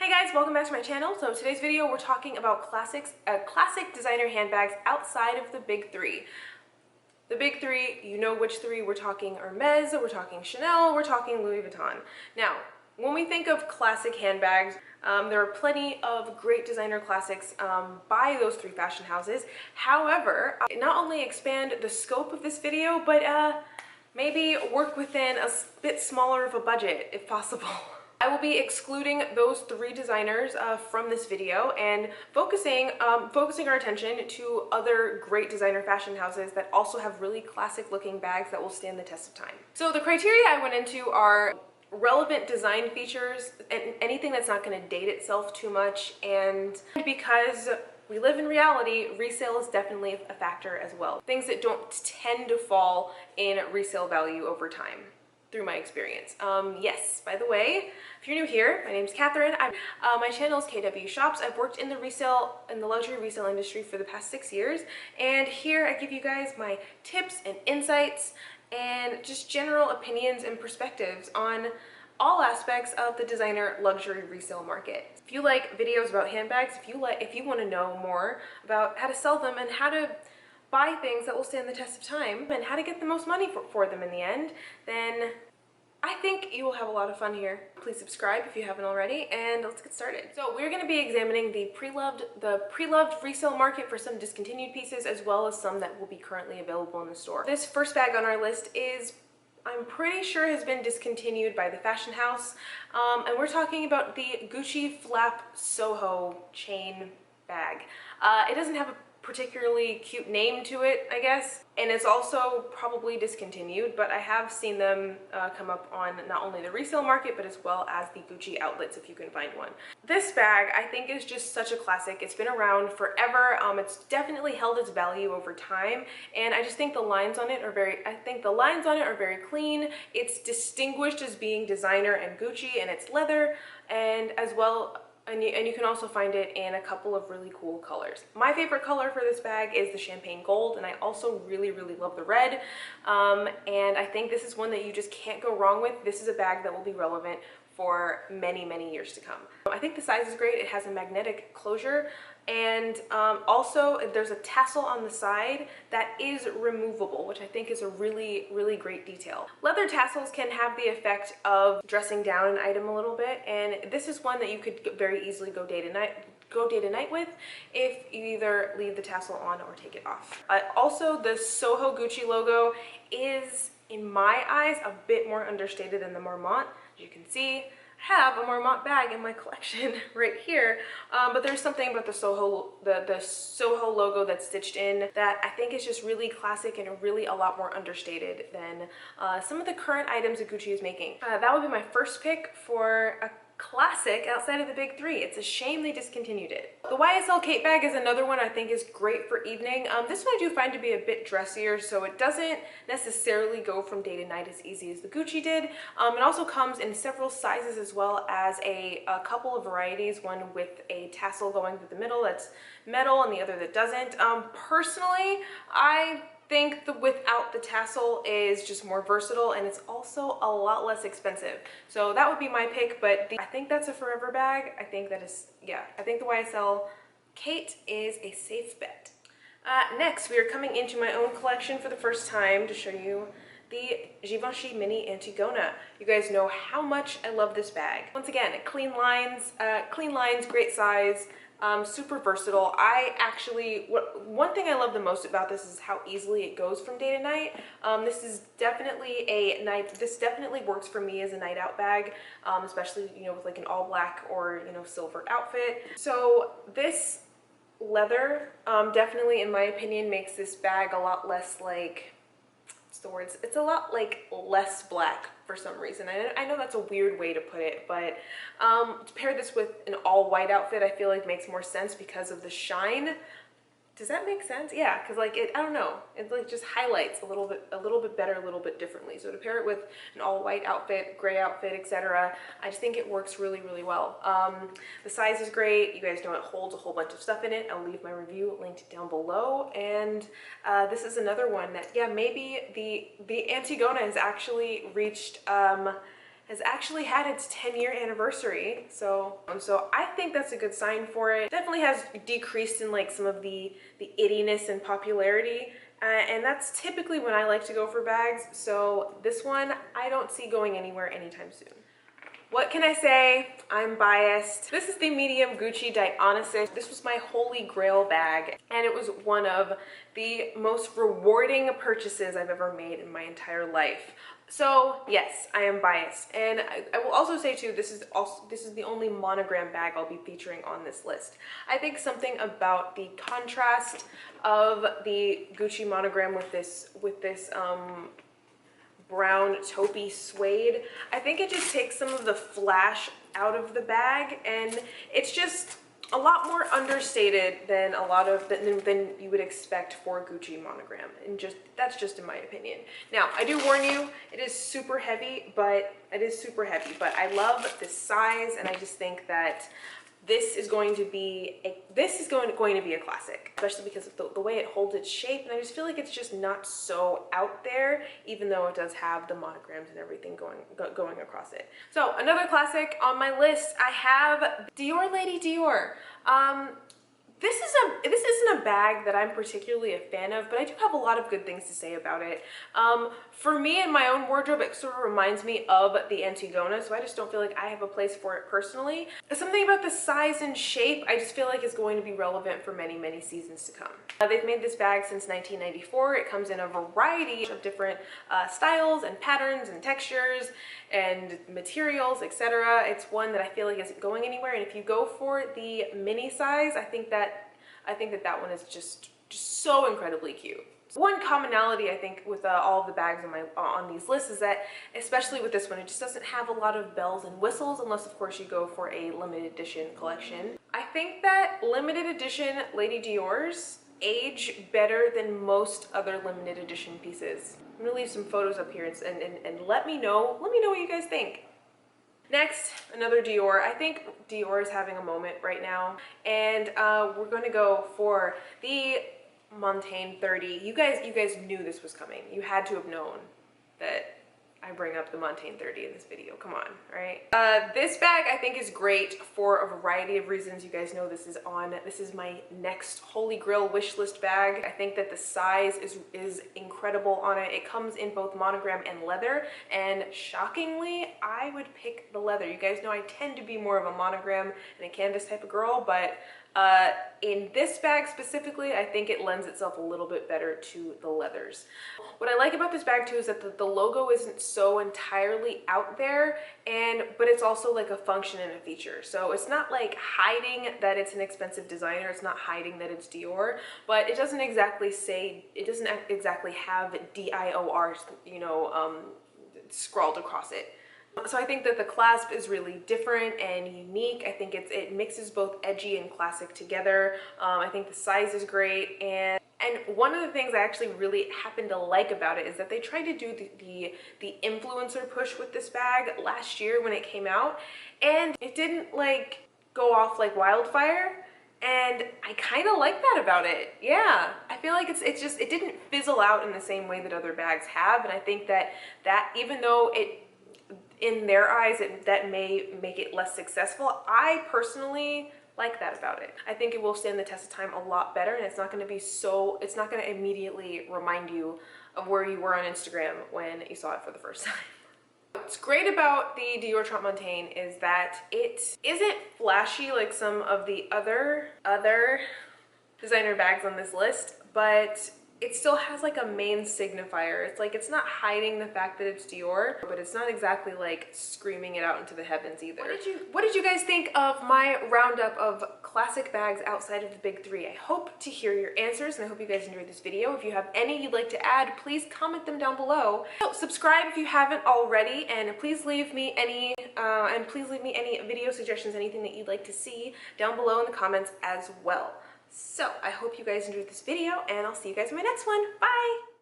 Hey guys, welcome back to my channel. So today's video we're talking about classic designer handbags outside of the big three. The big three, you know which three. We're talking Hermes, we're talking Chanel, we're talking Louis Vuitton. Now, when we think of classic handbags, there are plenty of great designer classics by those three fashion houses. However, not only expand the scope of this video, but maybe work within a bit smaller of a budget if possible. I will be excluding those three designers from this video and focusing our attention to other great designer fashion houses that also have really classic looking bags that will stand the test of time. So the criteria I went into are relevant design features and anything that's not going to date itself too much, and because we live in reality, resale is definitely a factor as well. Things that don't tend to fall in resale value over time, through my experience. Yes, by the way, if you're new here, my name's Katherine. My channel is KWSHOPS. I've worked in the luxury resale industry for the past 6 years, and here I give you guys my tips and insights and just general opinions and perspectives on all aspects of the designer luxury resale market. If you like videos about handbags, if you want to know more about how to sell them and how to buy things that will stand the test of time and how to get the most money for them in the end, then I think you will have a lot of fun here. Please subscribe if you haven't already, and let's get started. So we're going to be examining the pre-loved resale market for some discontinued pieces, as well as some that will be currently available in the store. This first bag on our list is, I'm pretty sure, has been discontinued by the fashion house, and we're talking about the Gucci Flap Soho chain bag. It doesn't have a particularly cute name to it, I guess, and it's also probably discontinued, but I have seen them come up on not only the resale market but as well as the Gucci outlets if you can find one. This bag I think is just such a classic. It's been around forever. It's definitely held its value over time, and I just think the lines on it are very clean. It's distinguished as being designer and Gucci, and it's leather, and as well. And you can also find it in a couple of really cool colors. My favorite color for this bag is the champagne gold, and I also really love the red. And I think this is one that you just can't go wrong with. This is a bag that will be relevant for many years to come. I think the size is great. It has a magnetic closure, and also there's a tassel on the side that is removable, which I think is a really great detail. Leather tassels can have the effect of dressing down an item a little bit, and this is one that you could very easily go day to night with if you either leave the tassel on or take it off. Also, the Soho Gucci logo is, in my eyes, a bit more understated than the Marmont. As you can see, I have a Marmont bag in my collection right here, but there's something about the Soho logo that's stitched in that I think is just really classic and really a lot more understated than some of the current items that Gucci is making. That would be my first pick for a classic outside of the big three. It's a shame they discontinued it. The YSL Cape Bag is another one I think is great for evening. This one I do find to be a bit dressier, so it doesn't necessarily go from day to night as easy as the Gucci did. It also comes in several sizes as well as a couple of varieties, one with a tassel going through the middle that's metal and the other that doesn't. Personally, I think the without the tassel is just more versatile, and it's also a lot less expensive. So that would be my pick, but I think that's a forever bag. I think that is, yeah, I think the YSL Kate is a safe bet. Next, we are coming into my own collection for the first time to show you the Givenchy Mini Antigona. You guys know how much I love this bag. Once again, clean lines, great size. Super versatile. One thing I love the most about this is how easily it goes from day to night. This definitely works for me as a night out bag, especially, you know, with like an all black or, you know, silver outfit. So this leather definitely, in my opinion, makes this bag a lot less like, what's the words? It's a lot like less black for some reason. I know that's a weird way to put it, but to pair this with an all white outfit, I feel like makes more sense because of the shine. Does that make sense? Yeah, because like I don't know, it like just highlights a little bit better, a little bit differently. So to pair it with an all white outfit, gray outfit, etc., I just think it works really well. The size is great. You guys know it holds a whole bunch of stuff in it. I'll leave my review linked down below. And this is another one that, yeah, maybe the Antigona has actually reached has actually had its 10-year anniversary. So I think that's a good sign for it. Definitely has decreased in like some of the ittiness and popularity. And that's typically when I like to go for bags. So this one, I don't see going anywhere anytime soon. What can I say? I'm biased. This is the medium Gucci Dionysus. This was my holy grail bag, and it was one of the most rewarding purchases I've ever made in my entire life. So yes, I am biased. And I will also say too, this is the only monogram bag I'll be featuring on this list. I think something about the contrast of the Gucci monogram with this brown taupey suede, I think it just takes some of the flash out of the bag, and it's just a lot more understated than than you would expect for a Gucci monogram, and that's just in my opinion. Now, I do warn you, it is super heavy, but I love this size, and I just think that this is going to be a classic, especially because of the way it holds its shape, and I just feel like it's just not so out there, even though it does have the monograms and everything going across it. So another classic on my list, I have Dior Lady Dior. This isn't a bag that I'm particularly a fan of, but I do have a lot of good things to say about it. For me, in my own wardrobe, it sort of reminds me of the Antigona, so I just don't feel like I have a place for it personally. Something about the size and shape, I just feel like is going to be relevant for many, many seasons to come. They've made this bag since 1994. It comes in a variety of different styles and patterns and textures and materials, etc. It's one that I feel like isn't going anywhere, and if you go for the mini size, I think that one is just so incredibly cute. One commonality I think with all of the bags on these lists is that, especially with this one, it just doesn't have a lot of bells and whistles, unless of course you go for a limited edition collection. I think that limited edition Lady Dior's age better than most other limited edition pieces. I'm gonna leave some photos up here and let me know what you guys think. Next, another Dior. I think Dior is having a moment right now, and we're going to go for the Montaigne 30. You guys knew this was coming. You had to have known that I bring up the Montaigne 30 in this video. Come on, right? This bag I think is great for a variety of reasons. You guys know this is my next holy grail wish list bag. I think that the size is incredible on it. It comes in both monogram and leather, and shockingly, I would pick the leather. You guys know I tend to be more of a monogram and a canvas type of girl, but in this bag specifically, I think it lends itself a little bit better to the leathers. What I like about this bag too is that the logo isn't so entirely out there, but it's also like a function and a feature. So it's not like hiding that it's an expensive designer, it's not hiding that it's Dior, but it doesn't exactly have DIOR, scrawled across it. So I think that the clasp is really different and unique. I think it mixes both edgy and classic together. I think the size is great, and one of the things I actually really happen to like about it is that they tried to do the influencer push with this bag last year when it came out, and it didn't like go off like wildfire. And I kind of like that about it. Yeah, I feel like it didn't fizzle out in the same way that other bags have, and I think that even though in their eyes that may make it less successful, I personally like that about it. I think it will stand the test of time a lot better, and it's not going to immediately remind you of where you were on Instagram when you saw it for the first time. What's great about the Dior Trente Montaigne is that it isn't flashy like some of the other designer bags on this list, but it still has like a main signifier. It's not hiding the fact that it's Dior, but it's not exactly like screaming it out into the heavens either. What did you guys think of my roundup of classic bags outside of the big three? I hope to hear your answers, and I hope you guys enjoyed this video. If you have any you'd like to add, please comment them down below. So subscribe if you haven't already, and please leave me any video suggestions, anything that you'd like to see down below in the comments as well. So I hope you guys enjoyed this video, and I'll see you guys in my next one. Bye!